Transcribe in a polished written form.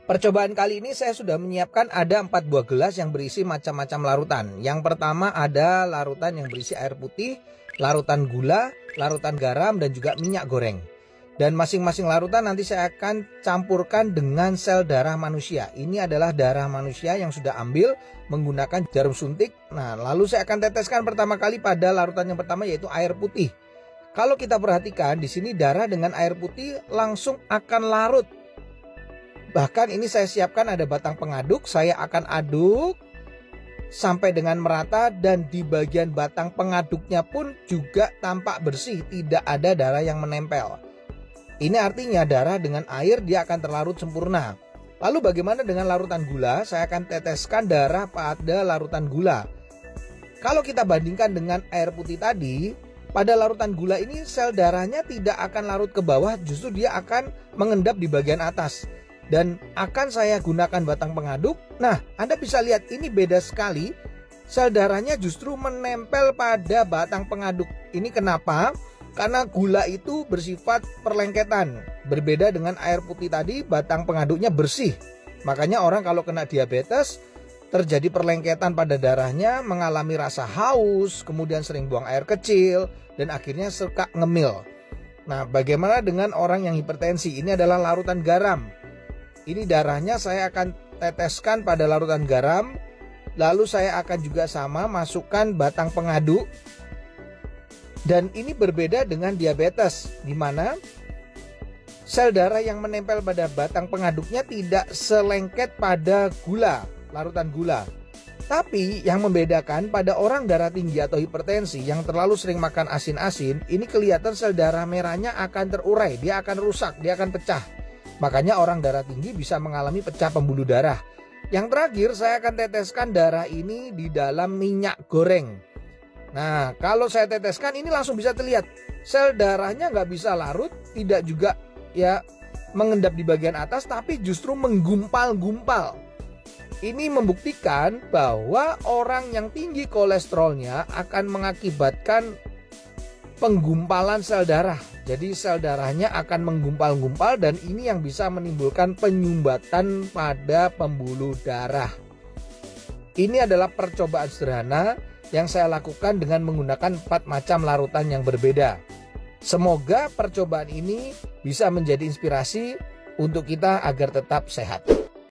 Percobaan kali ini saya sudah menyiapkan ada 4 buah gelas yang berisi macam-macam larutan. Yang pertama ada larutan yang berisi air putih, larutan gula, larutan garam, dan juga minyak goreng. Dan masing-masing larutan nanti saya akan campurkan dengan sel darah manusia. Ini adalah darah manusia yang sudah ambil menggunakan jarum suntik. Nah, lalu saya akan teteskan pertama kali pada larutan yang pertama, yaitu air putih. Kalau kita perhatikan di sini darah dengan air putih langsung akan larut. Bahkan ini saya siapkan ada batang pengaduk, saya akan aduk sampai dengan merata, dan di bagian batang pengaduknya pun juga tampak bersih, tidak ada darah yang menempel. Ini artinya darah dengan air dia akan terlarut sempurna. Lalu bagaimana dengan larutan gula? Saya akan teteskan darah pada larutan gula. Kalau kita bandingkan dengan air putih tadi, pada larutan gula ini sel darahnya tidak akan larut ke bawah, justru dia akan mengendap di bagian atas. Dan akan saya gunakan batang pengaduk. Nah, Anda bisa lihat ini beda sekali. Sel darahnya justru menempel pada batang pengaduk. Ini kenapa? Karena gula itu bersifat perlengketan. Berbeda dengan air putih tadi, batang pengaduknya bersih. Makanya orang kalau kena diabetes, terjadi perlengketan pada darahnya, mengalami rasa haus, kemudian sering buang air kecil, dan akhirnya suka ngemil. Nah, bagaimana dengan orang yang hipertensi? Ini adalah larutan garam. Ini darahnya saya akan teteskan pada larutan garam. Lalu saya akan juga sama masukkan batang pengaduk. Dan ini berbeda dengan diabetes, di mana sel darah yang menempel pada batang pengaduknya tidak selengket pada gula, larutan gula. Tapi yang membedakan pada orang darah tinggi atau hipertensi yang terlalu sering makan asin-asin, ini kelihatan sel darah merahnya akan terurai, dia akan rusak, dia akan pecah. Makanya orang darah tinggi bisa mengalami pecah pembuluh darah. Yang terakhir saya akan teteskan darah ini di dalam minyak goreng. Nah, kalau saya teteskan ini langsung bisa terlihat sel darahnya nggak bisa larut, tidak juga ya mengendap di bagian atas, tapi justru menggumpal-gumpal. Ini membuktikan bahwa orang yang tinggi kolesterolnya akan mengakibatkan penggumpalan sel darah. Jadi sel darahnya akan menggumpal-gumpal, dan ini yang bisa menimbulkan penyumbatan pada pembuluh darah. Ini adalah percobaan sederhana yang saya lakukan dengan menggunakan 4 macam larutan yang berbeda. Semoga percobaan ini bisa menjadi inspirasi untuk kita agar tetap sehat.